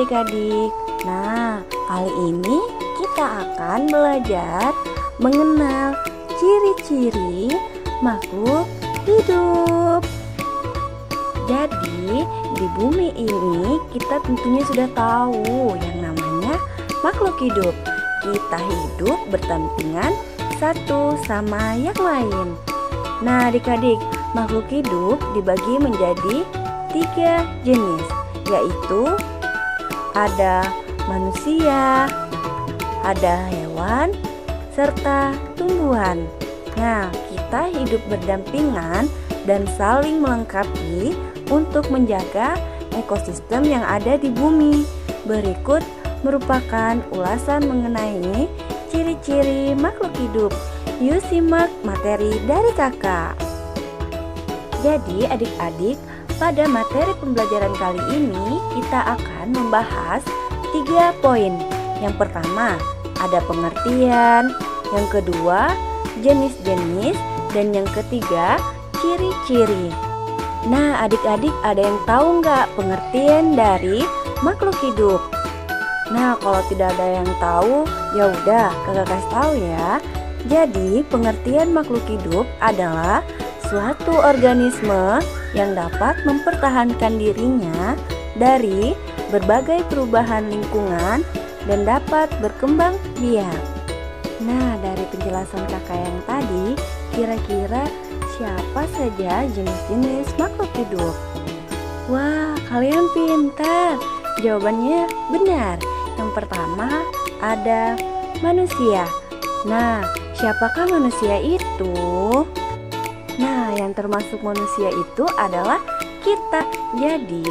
adik-adik. Nah, kali ini kita akan belajar mengenal ciri-ciri makhluk hidup. Jadi, di bumi ini kita tentunya sudah tahu yang namanya makhluk hidup. Kita hidup berdampingan satu sama yang lain. Nah, adik-adik, makhluk hidup dibagi menjadi 3 jenis, yaitu ada manusia, ada hewan, serta tumbuhan. Nah, kita hidup berdampingan dan saling melengkapi untuk menjaga ekosistem yang ada di bumi. Berikut merupakan ulasan mengenai ciri-ciri makhluk hidup. Yuk simak materi dari kakak. Jadi adik-adik, pada materi pembelajaran kali ini kita akan membahas 3 poin. Yang pertama, ada pengertian. Yang kedua, jenis-jenis. Dan yang ketiga, ciri-ciri. Nah, adik-adik ada yang tahu nggak pengertian dari makhluk hidup? Nah, kalau tidak ada yang tahu, ya udah kakak kasih tahu ya. Jadi, pengertian makhluk hidup adalah suatu organisme yang dapat mempertahankan dirinya dari berbagai perubahan lingkungan dan dapat berkembang biak. Nah, dari penjelasan kakak yang tadi, kira-kira siapa saja jenis-jenis makhluk hidup? Wah, kalian pintar. Jawabannya benar. Yang pertama ada manusia. Nah, siapakah manusia itu? Nah, yang termasuk manusia itu adalah kita. Jadi,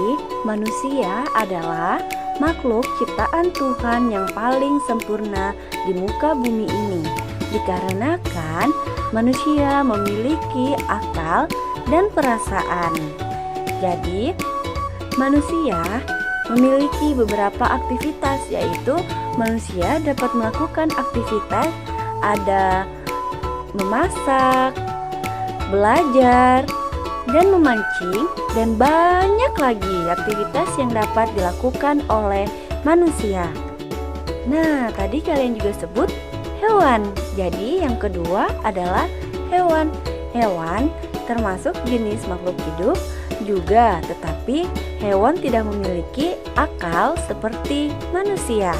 manusia adalah makhluk ciptaan Tuhan yang paling sempurna di muka bumi ini. Dikarenakan manusia memiliki akal dan perasaan. Jadi, manusia memiliki beberapa aktivitas, yaitu manusia dapat melakukan aktivitas ada memasak, belajar, dan memancing, dan banyak lagi aktivitas yang dapat dilakukan oleh manusia. Nah, tadi kalian juga sebut hewan. Jadi yang kedua adalah hewan. Hewan termasuk jenis makhluk hidup juga, tetapi hewan tidak memiliki akal seperti manusia.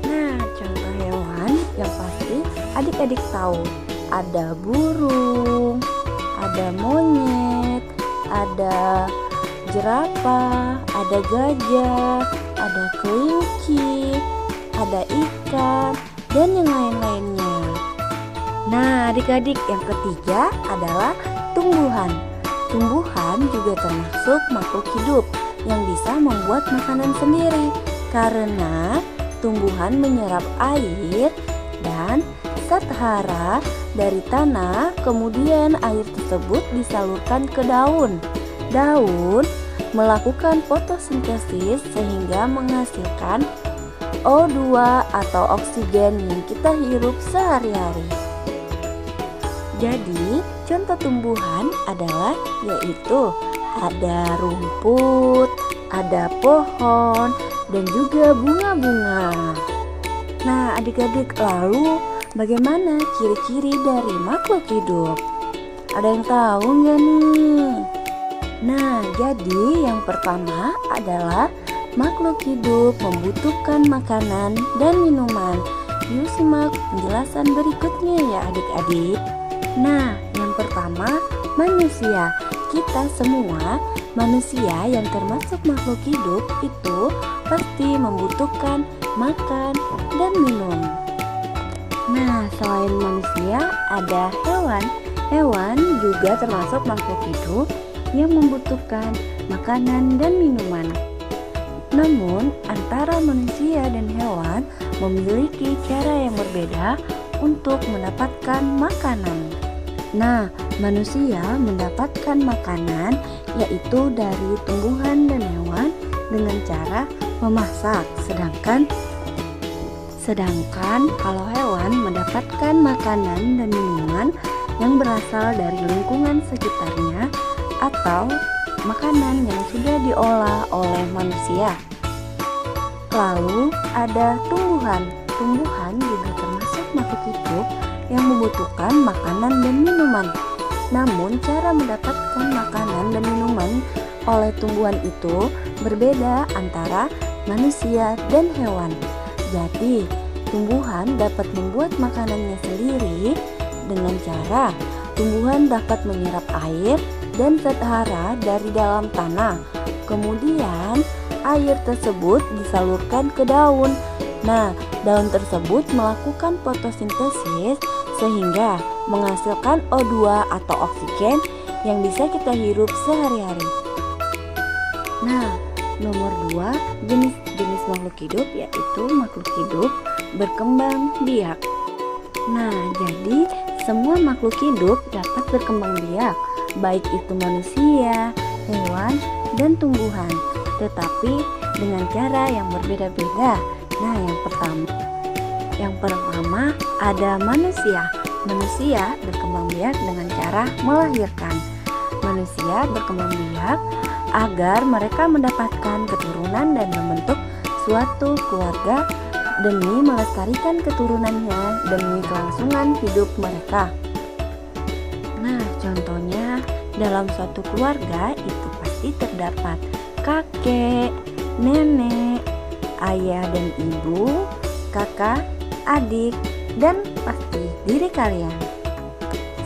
Nah, contoh hewan yang pasti adik-adik tahu. Ada burung, ada monyet, ada jerapah, ada gajah, ada kelinci, ada ikan, dan yang lain-lainnya. Nah, adik-adik, yang ketiga adalah tumbuhan. Tumbuhan juga termasuk makhluk hidup yang bisa membuat makanan sendiri, karena tumbuhan menyerap air dan zat hara dari tanah, kemudian air tersebut disalurkan ke daun. Daun melakukan fotosintesis sehingga menghasilkan O2 atau oksigen yang kita hirup sehari-hari. Jadi, contoh tumbuhan adalah yaitu ada rumput, ada pohon, dan juga bunga-bunga. Nah, adik-adik, lalu bagaimana ciri-ciri dari makhluk hidup? Ada yang tahu nggak nih? Nah, jadi yang pertama adalah makhluk hidup membutuhkan makanan dan minuman. Yuk simak penjelasan berikutnya ya adik-adik. Nah, yang pertama manusia. Kita semua manusia yang termasuk makhluk hidup itu pasti membutuhkan makan dan minum. Nah, selain manusia ada hewan. Hewan juga termasuk makhluk hidup yang membutuhkan makanan dan minuman. Namun, antara manusia dan hewan memiliki cara yang berbeda untuk mendapatkan makanan. Nah, manusia mendapatkan makanan yaitu dari tumbuhan dan hewan dengan cara memasak. Sedangkan kalau hewan mendapatkan makanan dan minuman yang berasal dari lingkungan sekitarnya atau makanan yang sudah diolah oleh manusia. Lalu ada tumbuhan. Tumbuhan juga termasuk makhluk hidup yang membutuhkan makanan dan minuman. Namun cara mendapatkan makanan dan minuman oleh tumbuhan itu berbeda antara manusia dan hewan. Jadi, tumbuhan dapat membuat makanannya sendiri dengan cara tumbuhan dapat menyerap air dan zat hara dari dalam tanah. Kemudian, air tersebut disalurkan ke daun. Nah, daun tersebut melakukan fotosintesis sehingga menghasilkan O2 atau oksigen yang bisa kita hirup sehari-hari. Nah, nomor 2 jenis-jenis makhluk hidup yaitu makhluk hidup berkembang biak. Nah, jadi semua makhluk hidup dapat berkembang biak, baik itu manusia, hewan, dan tumbuhan, tetapi dengan cara yang berbeda-beda. Nah, yang pertama ada manusia. Manusia berkembang biak dengan cara melahirkan. Manusia berkembang biak agar mereka mendapatkan keturunan dan membentuk suatu keluarga demi melestarikan keturunannya demi kelangsungan hidup mereka. Nah, contohnya dalam suatu keluarga itu pasti terdapat kakek, nenek, ayah dan ibu, kakak, adik, dan pasti diri kalian.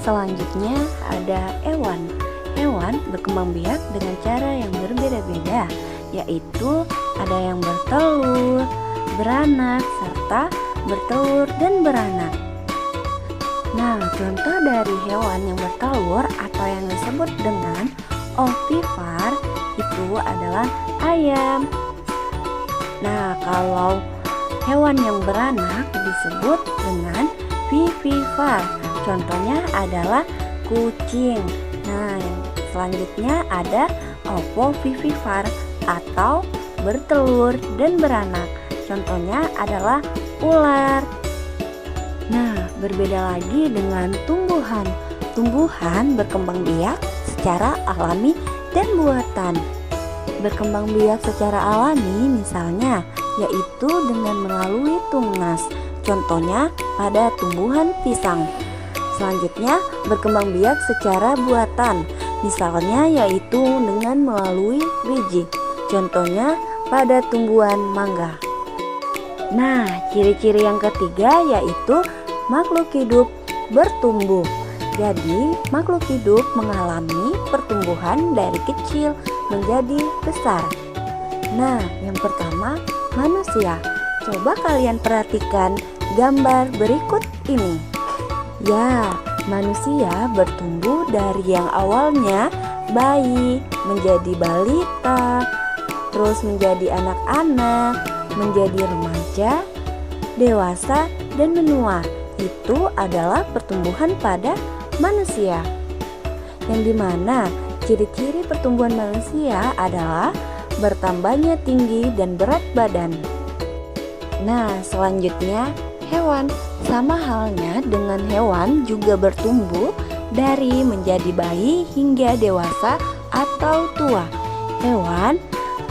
Selanjutnya ada hewan. Hewan berkembang biak dengan cara yang berbeda-beda, yaitu ada yang bertelur, beranak, serta bertelur dan beranak. Nah, contoh dari hewan yang bertelur atau yang disebut dengan ovipar itu adalah ayam. Nah, kalau hewan yang beranak disebut dengan vivipar. Contohnya adalah kucing. Nah, yang selanjutnya ada ovovivipar atau bertelur dan beranak. Contohnya adalah ular. Nah, berbeda lagi dengan tumbuhan. Tumbuhan berkembang biak secara alami dan buatan. Berkembang biak secara alami misalnya yaitu dengan melalui tunas. Contohnya pada tumbuhan pisang. Selanjutnya berkembang biak secara buatan. Misalnya yaitu dengan melalui biji. Contohnya pada tumbuhan mangga. Nah, ciri-ciri yang ketiga yaitu makhluk hidup bertumbuh. Jadi, makhluk hidup mengalami pertumbuhan dari kecil menjadi besar. Nah, yang pertama manusia. Coba kalian perhatikan gambar berikut ini. Ya, manusia bertumbuh dari yang awalnya bayi menjadi balita, terus menjadi anak-anak, menjadi remaja, dewasa, dan menua. Itu adalah pertumbuhan pada manusia. Yang dimana ciri-ciri pertumbuhan manusia adalah bertambahnya tinggi dan berat badan. Nah, selanjutnya hewan. Sama halnya dengan hewan juga bertumbuh dari menjadi bayi hingga dewasa atau tua. Hewan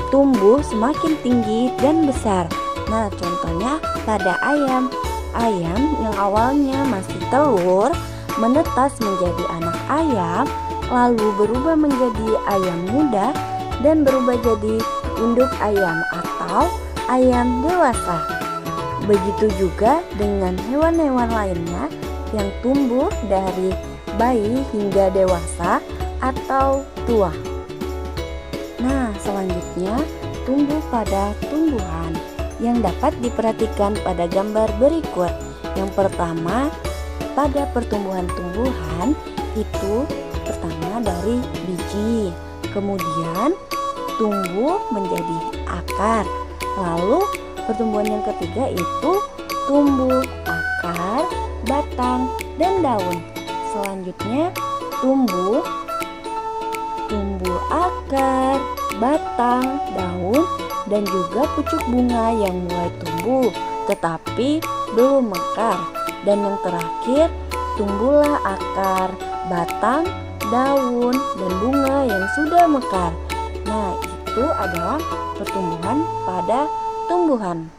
tumbuh semakin tinggi dan besar. Nah, contohnya pada ayam. Ayam yang awalnya masih telur menetas menjadi anak ayam, lalu berubah menjadi ayam muda dan berubah jadi induk ayam atau ayam dewasa. Begitu juga dengan hewan-hewan lainnya yang tumbuh dari bayi hingga dewasa atau tua. Nah, selanjutnya tumbuh pada tumbuhan yang dapat diperhatikan pada gambar berikut. Yang pertama, pada pertumbuhan tumbuhan itu pertama dari biji, kemudian tumbuh menjadi akar. Lalu pertumbuhan yang ketiga itu tumbuh akar, batang, dan daun. Selanjutnya tumbuh akar, batang, daun, dan juga pucuk bunga yang mulai tumbuh tetapi belum mekar. Dan yang terakhir tumbuhlah akar, batang, daun, dan bunga yang sudah mekar. Nah, itu adalah pertumbuhan pada tumbuhan.